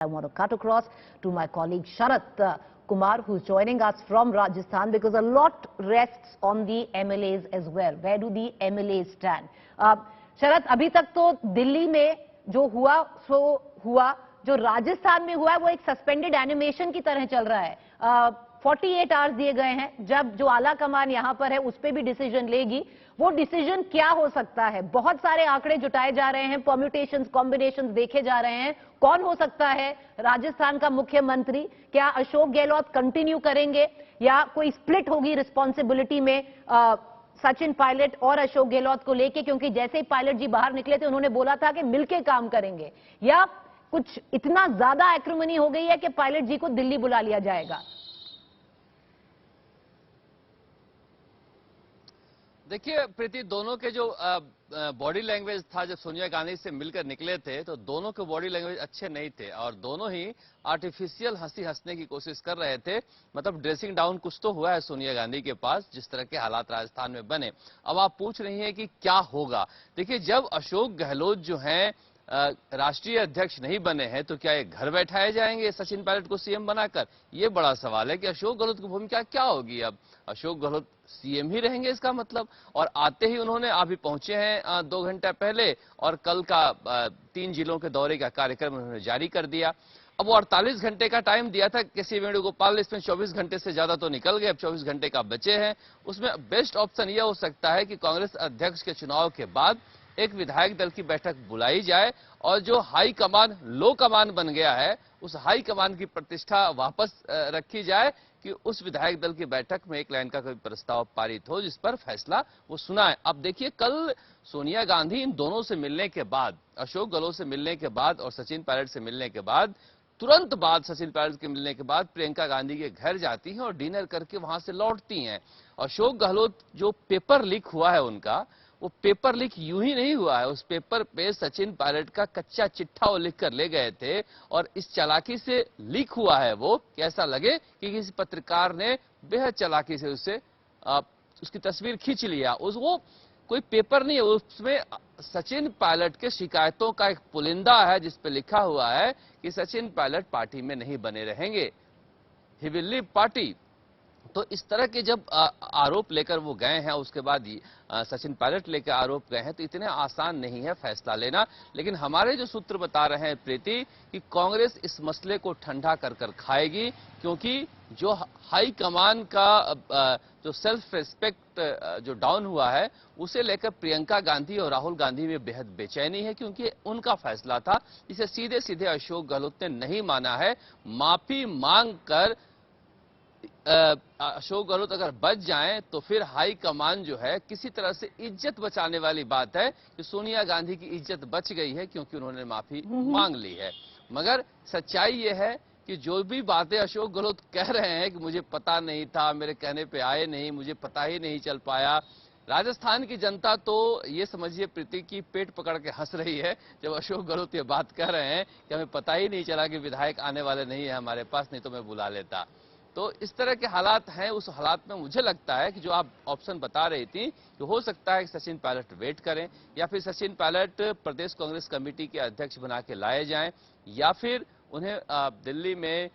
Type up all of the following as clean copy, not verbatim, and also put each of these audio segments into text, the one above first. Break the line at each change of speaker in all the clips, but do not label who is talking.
I want to cut across to my colleague Sharat Kumar, who's joining us from Rajasthan, because a lot rests on the MLAs as well. Where do the MLAs stand? Sharat, अभी तक तो दिल्ली में जो हुआ सो हुआ, जो राजस्थान में हुआ है वो एक सस्पेंडेड एनिमेशन की तरह चल रहा है। 48 आवर्स दिए गए हैं, जब जो आला कमान यहां पर है उस पे भी डिसीजन लेगी। वो डिसीजन क्या हो सकता है? बहुत सारे आंकड़े जुटाए जा रहे हैं, परम्यूटेशंस, कॉम्बिनेशंस देखे जा रहे हैं। कौन हो सकता है राजस्थान का मुख्यमंत्री? क्या अशोक गहलोत कंटिन्यू करेंगे या कोई स्प्लिट होगी रिस्पॉन्सिबिलिटी में सचिन पायलट और अशोक गहलोत को लेके? क्योंकि जैसे ही पायलट जी बाहर निकले थे उन्होंने बोला था कि मिलके काम करेंगे, या कुछ इतना ज्यादा एक्रिमनी हो गई है कि पायलट जी को दिल्ली बुला लिया जाएगा?
देखिए प्रीति, दोनों के जो बॉडी लैंग्वेज था जब सोनिया गांधी से मिलकर निकले थे, तो दोनों के बॉडी लैंग्वेज अच्छे नहीं थे और दोनों ही आर्टिफिशियल हंसी हंसने की कोशिश कर रहे थे। मतलब ड्रेसिंग डाउन कुछ तो हुआ है सोनिया गांधी के पास, जिस तरह के हालात राजस्थान में बने। अब आप पूछ रही हैं कि क्या होगा। देखिए, जब अशोक गहलोत जो हैं राष्ट्रीय अध्यक्ष नहीं बने हैं, तो क्या ये घर बैठाए जाएंगे सचिन पायलट को सीएम बनाकर? ये बड़ा सवाल है कि अशोक गहलोत की भूमिका क्या होगी। अब अशोक गहलोत सीएम ही रहेंगे इसका मतलब? और आते ही उन्होंने अभी पहुंचे हैं 2 घंटे पहले, और कल का 3 जिलों के दौरे का कार्यक्रम उन्होंने जारी कर दिया। अब वो 48 घंटे का टाइम दिया था केसी वेणुगोपाल ने, इसमें 24 घंटे से ज्यादा तो निकल गए, अब 24 घंटे का बचे हैं। उसमें बेस्ट ऑप्शन यह हो सकता है कि कांग्रेस अध्यक्ष के चुनाव के बाद एक विधायक दल की बैठक बुलाई जाए और जो हाई कमान लो कमान बन गया है, उस हाई कमान की प्रतिष्ठा वापस रखी जाए कि उस विधायक दल की बैठक में एक लाइन का कोई प्रस्ताव पारित हो जिस पर फैसला वो सुनाए। अब देखिए, कल सोनिया गांधी इन दोनों से मिलने के बाद, अशोक गहलोत से मिलने के बाद और सचिन पायलट से मिलने के बाद, तुरंत बाद सचिन पायलट के मिलने के बाद प्रियंका गांधी के घर जाती हैं और डिनर करके वहां से लौटती हैं। अशोक गहलोत जो पेपर लीक हुआ है उनका, वो पेपर लीक यूं ही नहीं हुआ है। उस पेपर पे सचिन पायलट का कच्चा चिट्ठा वो लिख कर ले गए थे और इस चालाकी से लीक हुआ है वो कि ऐसा लगे कि किसी पत्रकार ने बेहद चालाकी से उसकी तस्वीर खींच लिया। वो कोई पेपर नहीं है, उसमें सचिन पायलट के शिकायतों का एक पुलिंदा है जिस पे लिखा हुआ है कि सचिन पायलट पार्टी में नहीं बने रहेंगे, ही विल लीव पार्टी। तो इस तरह के जब आरोप लेकर वो गए हैं, उसके बाद सचिन पायलट लेकर आरोप गए हैं, तो इतने आसान नहीं है फैसला लेना। लेकिन हमारे जो सूत्र बता रहे हैं प्रीति, कि कांग्रेस इस मसले को ठंडा कर कर खाएगी, क्योंकि जो हाई कमान का जो सेल्फ रिस्पेक्ट जो डाउन हुआ है, उसे लेकर प्रियंका गांधी और राहुल गांधी में बेहद बेचैनी है, क्योंकि उनका फैसला था जिसे सीधे सीधे अशोक गहलोत ने नहीं माना है। माफी मांग कर अशोक गहलोत अगर बच जाएं तो फिर हाई कमान जो है किसी तरह से इज्जत बचाने वाली बात है कि सोनिया गांधी की इज्जत बच गई है क्योंकि उन्होंने माफी मांग ली है। मगर सच्चाई यह है कि जो भी बातें अशोक गहलोत कह रहे हैं कि मुझे पता नहीं था, मेरे कहने पे आए नहीं, मुझे पता ही नहीं चल पाया, राजस्थान की जनता तो ये समझिए प्रीति की पेट पकड़ के हंस रही है जब अशोक गहलोत ये बात कह रहे हैं कि हमें पता ही नहीं चला कि विधायक आने वाले नहीं है हमारे पास, नहीं तो मैं बुला लेता। तो इस तरह के हालात हैं। उस हालात में मुझे लगता है कि जो आप ऑप्शन बता रही थी कि हो सकता है कि सचिन पायलट वेट करें, या फिर सचिन पायलट प्रदेश कांग्रेस कमेटी के अध्यक्ष बना के लाए जाएं, या फिर उन्हें दिल्ली में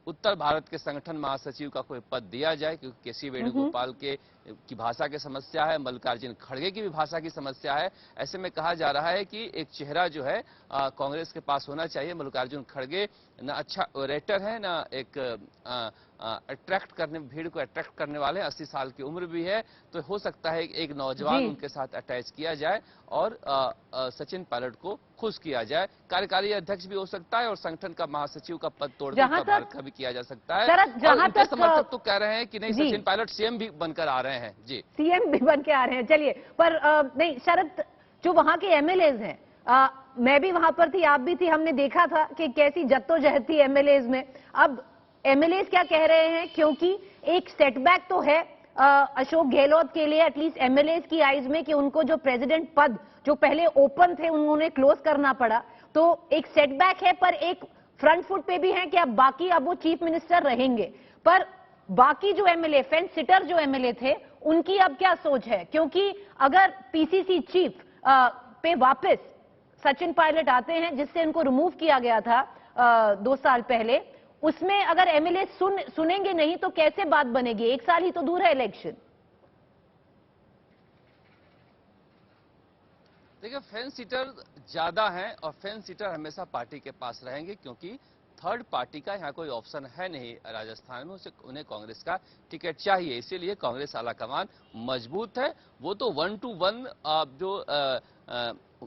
उत्तर भारत के संगठन महासचिव का कोई पद दिया जाए, क्योंकि केसी वेणुगोपाल की भाषा की समस्या है, मल्लिकार्जुन खड़गे की भी भाषा की समस्या है। ऐसे में कहा जा रहा है कि एक चेहरा जो है कांग्रेस के पास होना चाहिए। मल्लिकार्जुन खड़गे ना अच्छा ओरेटर है, ना एक भीड़ को अट्रैक्ट करने वाले, 80 साल की उम्र भी है। तो हो सकता है एक नौजवान उनके साथ अटैच किया जाए और सचिन पायलट को खुश किया जाए। कार्यकारी अध्यक्ष भी हो सकता है और संगठन का महासचिव का पद तोड़कर भारत का भी किया जा सकता है। और उनके समर्थक तो कह रहे हैं कि नहीं, सचिन पायलट सीएम भी बनकर आ रहे हैं। जी, सीएम
भी बन के आ रहे हैं। चलिए, पर नहीं शरद, जो वहां के एमएलएज हैं, मैं भी वहां पर थी, आप भी थी, हमने देखा था कि कैसी जद्दोजहद थी एमएलएज में। अब एमएलएज क्या कह रहे हैं, क्योंकि एक सेटबैक तो है अशोक गहलोत के लिए, एटलीस्ट एमएलएज की आइज में, कि उनको जो प्रेसिडेंट पद जो पहले ओपन थे उन्होंने क्लोज करना पड़ा, तो एक सेटबैक है। पर एक फ्रंट फुट पे भी है कि अब बाकी अब वो चीफ मिनिस्टर रहेंगे। पर बाकी जो एमएलए, फेंस सिटर जो एमएलए थे, उनकी अब क्या सोच है? क्योंकि अगर पीसीसी चीफ पे वापस सचिन पायलट आते हैं, जिससे इनको रिमूव किया गया था, 2 साल पहले, उसमें अगर एमएलए सुनेंगे नहीं तो कैसे बात बनेगी? 1 साल ही तो दूर है इलेक्शन।
देखिए, फेंस सीटर ज्यादा हैं और फेंस सीटर हमेशा पार्टी के पास रहेंगे, क्योंकि थर्ड पार्टी का यहाँ कोई ऑप्शन है नहीं राजस्थान में। उन्हें कांग्रेस का टिकट चाहिए, इसीलिए कांग्रेस आलाकमान मजबूत है। वो तो 1 to 1 जो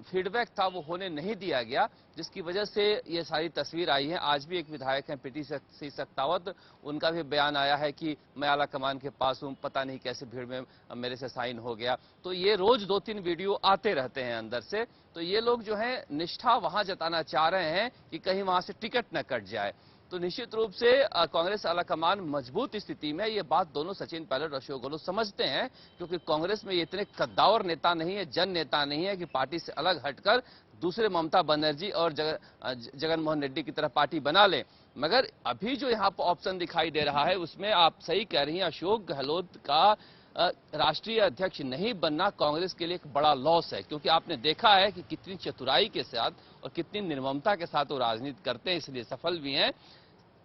फीडबैक था वो होने नहीं दिया गया, जिसकी वजह से ये सारी तस्वीर आई है। आज भी एक विधायक हैं प्रीति सिंह सख्तावत, उनका भी बयान आया है कि मैं आलाकमान के पास हूं, पता नहीं कैसे भीड़ में मेरे से साइन हो गया। तो ये रोज 2-3 वीडियो आते रहते हैं अंदर से। तो ये लोग जो है निष्ठा वहां जताना चाह रहे हैं कि कहीं वहां से टिकट न कट जाए। तो निश्चित रूप से कांग्रेस आलाकमान मजबूत स्थिति में। ये बात दोनों सचिन पायलट और अशोक गहलोत समझते हैं, क्योंकि कांग्रेस में ये इतने कद्दावर नेता नहीं है, जन नेता नहीं है कि पार्टी से अलग हटकर दूसरे ममता बनर्जी और जगन मोहन रेड्डी की तरह पार्टी बना ले। मगर अभी जो यहाँ पर ऑप्शन दिखाई दे रहा है उसमें आप सही कह रही हैं, अशोक गहलोत का राष्ट्रीय अध्यक्ष नहीं बनना कांग्रेस के लिए एक बड़ा लॉस है, क्योंकि आपने देखा है कि कितनी चतुराई के साथ और कितनी निर्ममता के साथ वो राजनीति करते हैं, इसलिए सफल भी हैं।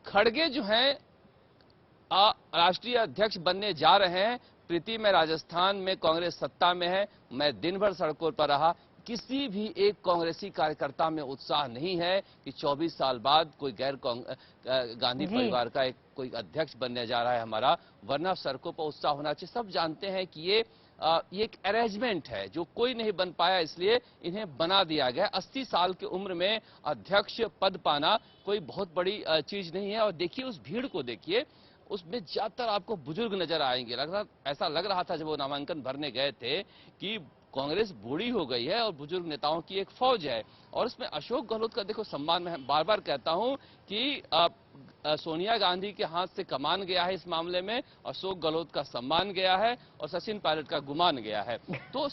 खड़गे जो हैं राष्ट्रीय अध्यक्ष बनने जा रहे हैं। प्रीति में राजस्थान में कांग्रेस सत्ता में है, मैं दिन भर सड़कों पर रहा, किसी भी एक कांग्रेसी कार्यकर्ता में उत्साह नहीं है कि 24 साल बाद कोई गैर गांधी परिवार का एक कोई अध्यक्ष बनने जा रहा है हमारा, वरना सड़कों पर उत्साह होना चाहिए। सब जानते हैं कि ये एक अरेंजमेंट है, जो कोई नहीं बन पाया इसलिए इन्हें बना दिया गया। 80 साल की उम्र में अध्यक्ष पद पाना कोई बहुत बड़ी चीज नहीं है। और देखिए उस भीड़ को, देखिए उसमें ज्यादातर आपको बुजुर्ग नजर आएंगे। ऐसा लग रहा था जब वो नामांकन भरने गए थे कि कांग्रेस बूढ़ी हो गई है और बुजुर्ग नेताओं की एक फौज है। और उसमें अशोक गहलोत का देखो सम्मान, मैं बार बार कहता हूं कि सोनिया गांधी के हाथ से कमान गया है इस मामले में, अशोक गहलोत का सम्मान गया है और सचिन पायलट का गुमान गया है। तो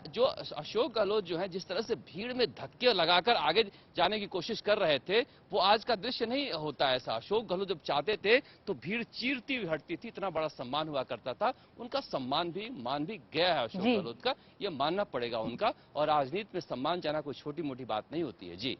जो अशोक गहलोत जो है जिस तरह से भीड़ में धक्के लगाकर आगे जाने की कोशिश कर रहे थे, वो आज का दृश्य नहीं होता ऐसा। अशोक गहलोत जब चाहते थे तो भीड़ चीरती हुई हटती थी, इतना बड़ा सम्मान हुआ करता था। उनका सम्मान भी मान भी गया है अशोक गहलोत का, ये मानना पड़ेगा उनका। और राजनीति में सम्मान जाना कोई छोटी मोटी बात नहीं होती है। जी।